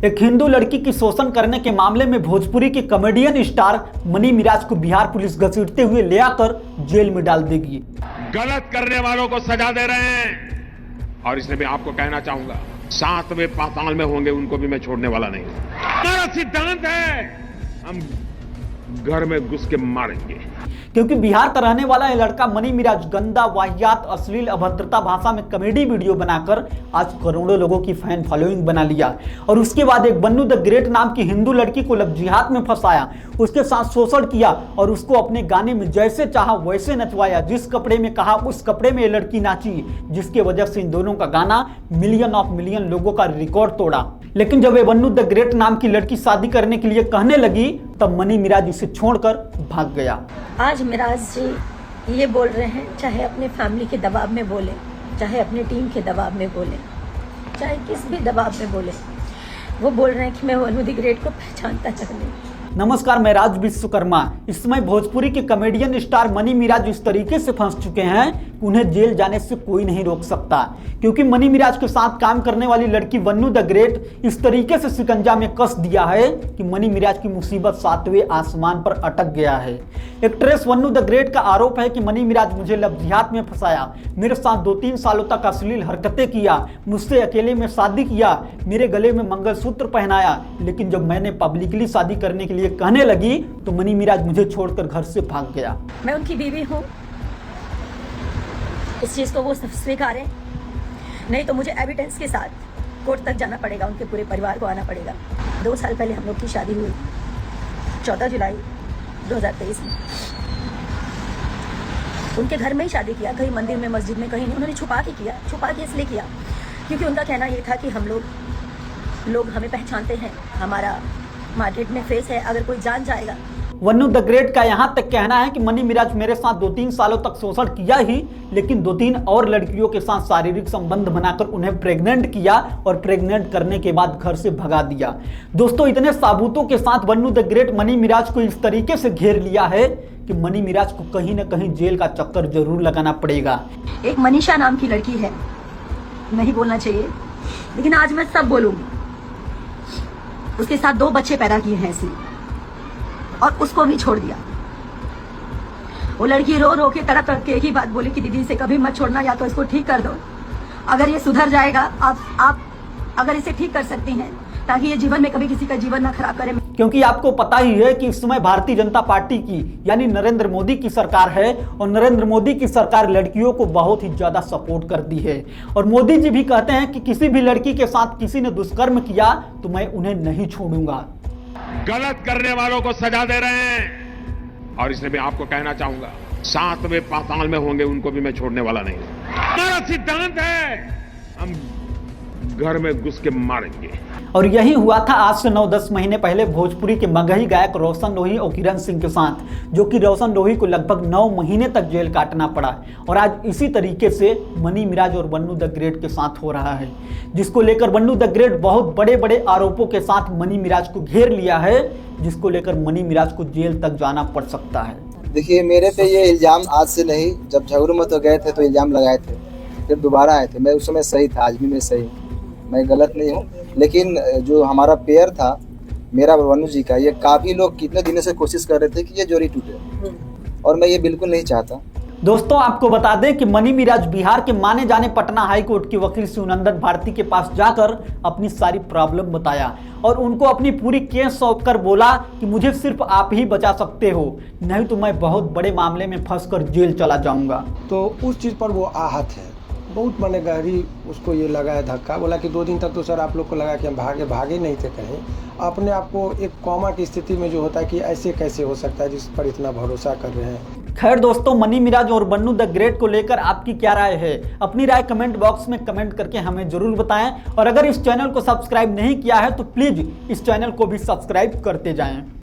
एक हिंदू लड़की की शोषण करने के मामले में भोजपुरी के कॉमेडियन स्टार मनी मिराज को बिहार पुलिस घसीटते हुए ले आकर जेल में डाल देगी। गलत करने वालों को सजा दे रहे हैं और इसलिए मैं आपको कहना चाहूंगा, सातवें पाताल में होंगे उनको भी मैं छोड़ने वाला नहीं। हमारा सिद्धांत है, हम घर में घुस के मारेंगे। क्योंकि बिहार का रहने वाला यह लड़का मनी मिराज गंदा, वाहियात, अश्लील, अभद्रता भाषा में कॉमेडी वीडियो बनाकर आज करोड़ों लोगों की फैन फॉलोइंग बना लिया और उसके बाद एक बन्नू द ग्रेट नाम की हिंदू लड़की को लव जिहाद में फंसाया, उसके साथ शोषण किया और उसको अपने गाने में जैसे चाहा वैसे नचवाया। जिस कपड़े में कहा उस कपड़े में ये लड़की नाची, जिसके वजह से इन दोनों का गाना मिलियन ऑफ मिलियन लोगों का रिकॉर्ड तोड़ा। लेकिन जब ये बन्नू द ग्रेट नाम की लड़की शादी करने के लिए कहने लगी तब मनी मिराज इसे छोड़कर भाग गया। आज मिराज जी ये बोल रहे हैं, चाहे अपने फैमिली के दबाव में बोले, चाहे अपने टीम के दबाव में बोले, चाहे किस भी दबाव में बोले, वो बोल रहे हैं कि मैं बन्नू द ग्रेट को पहचानता नहीं। नमस्कार, मैं राज विश्वकर्मा। इस समय भोजपुरी के कॉमेडियन स्टार मनी मिराज इस तरीके से फंस चुके हैं कि उन्हें जेल जाने से कोई नहीं रोक सकता, क्योंकि मनी मिराज के साथ काम करने वाली लड़की बन्नू द ग्रेट इस तरीके से शिकंजा में कस दिया है कि मनी मिराज की मुसीबत सातवें आसमान पर अटक गया है। एक्ट्रेस बन्नू द ग्रेट का आरोप है कि मनी मिराज मुझे लव जिहाद में फंसाया, मेरे साथ 2-3 सालों तक अश्लील हरकतें किया, मुझसे अकेले में शादी किया, मेरे गले में मंगलसूत्र पहनाया, लेकिन जब मैंने पब्लिकली शादी करने के लिए कहने लगी तो मनी मिराज मुझे छोड़कर घर से भाग गया। मैं उनकी बीवी हूँ, इस चीज को वो स्वीकार है, नहीं तो मुझे एविडेंस के साथ कोर्ट तक जाना पड़ेगा, उनके पूरे परिवार को आना पड़ेगा। 2 साल पहले हम लोग की शादी हुई 14 जुलाई 2023 में। उनके घर में ही शादी किया, कहीं मंदिर में, मस्जिद में, कहीं नहीं। उन्होंने छुपा के किया, छुपा के इसलिए किया क्योंकि उनका कहना ये था कि हम लोग हमें पहचानते हैं, हमारा मार्केट में फेस है, अगर कोई जान जाएगा। बन्नू द ग्रेट का यहाँ तक कहना है कि मनी मिराज मेरे साथ 2-3 सालों तक शोषण किया ही, लेकिन 2-3 और लड़कियों के साथ शारीरिक संबंध बनाकर उन्हें प्रेग्नेंट किया और प्रेग्नेंट करने के बाद घर से भगा दिया। दोस्तों, इतने सबूतों के साथ बन्नू द ग्रेट मनी मिराज को इस तरीके से घेर लिया है कि मनी मिराज को कहीं ना कहीं जेल का चक्कर जरूर लगाना पड़ेगा। एक मनीषा नाम की लड़की है, नहीं बोलना चाहिए लेकिन आज मैं सब बोलूंगी। उसके साथ 2 बच्चे पैदा किए हैं इसने और उसको भी छोड़ दिया। वो लड़की रो रो के तड़प तड़प के एक ही बात बोली कि दीदी से कभी मत छोड़ना, या तो इसको ठीक कर दो। अगर ये सुधर जाएगा, आप अगर इसे ठीक कर सकती हैं ताकि ये जीवन में कभी किसी का जीवन ना खराब करे। क्योंकि आपको पता ही है कि इस समय भारतीय जनता पार्टी की यानी नरेंद्र मोदी की सरकार है और नरेंद्र मोदी की सरकार लड़कियों को बहुत ही ज्यादा सपोर्ट करती है और मोदी जी भी कहते हैं कि किसी भी लड़की के साथ किसी ने दुष्कर्म किया तो मैं उन्हें नहीं छोड़ूंगा। गलत करने वालों को सजा दे रहे हैं और इसलिए मैं आपको कहना चाहूंगा, सातवें पाताल में होंगे उनको भी मैं छोड़ने वाला नहीं। हमारा सिद्धांत है, हम घर में घुस के मारेंगे। और यही हुआ था आज से 9-10 महीने पहले भोजपुरी के मगही गायक रोशन लोही और किरण सिंह के साथ, जो कि रोशन लोही को लगभग 9 महीने तक जेल काटना पड़ा। और आज इसी तरीके से मनी मिराज और बन्नू द ग्रेट के साथ हो रहा है, जिसको लेकर बन्नू द ग्रेट बहुत बड़े बड़े आरोपों के साथ मनी मिराज को घेर लिया है, जिसको लेकर मनी मिराज को जेल तक जाना पड़ सकता है। देखिए, मेरे पे ये इल्जाम आज से नहीं, जब झगड़ू में तो गए थे तो इल्जाम लगाए थे, फिर दोबारा आए थे। मैं उस समय सही था, आज भी मैं सही हूँ, मैं गलत नहीं हूँ। लेकिन जो हमारा पेयर था मेरा बन्नू जी का, ये काफ़ी लोग कितने दिनों से कोशिश कर रहे थे कि ये जोड़ी टूटे और मैं ये बिल्कुल नहीं चाहता। दोस्तों, आपको बता दें कि मनी मिराज बिहार के माने जाने पटना हाई कोर्ट के वकील शिवनंदन भारती के पास जाकर अपनी सारी प्रॉब्लम बताया और उनको अपनी पूरी केस सौंप कर बोला कि मुझे सिर्फ आप ही बचा सकते हो, नहीं तो मैं बहुत बड़े मामले में फंसकर जेल चला जाऊंगा। तो उस चीज़ पर वो आहत है, बहुत माने गहरी उसको ये लगा है धक्का। बोला कि 2 दिन तक तो सर आप लोग को लगा कि हम भागे नहीं थे कहीं। अपने आप को एक कॉमा की स्थिति में जो होता है कि ऐसे कैसे हो सकता है जिस पर इतना भरोसा कर रहे हैं। खैर दोस्तों, मनी मिराज और बन्नू द ग्रेट को लेकर आपकी क्या राय है? अपनी राय कमेंट बॉक्स में कमेंट करके हमें जरूर बताएं और अगर इस चैनल को सब्सक्राइब नहीं किया है तो प्लीज इस चैनल को भी सब्सक्राइब करते जाएं।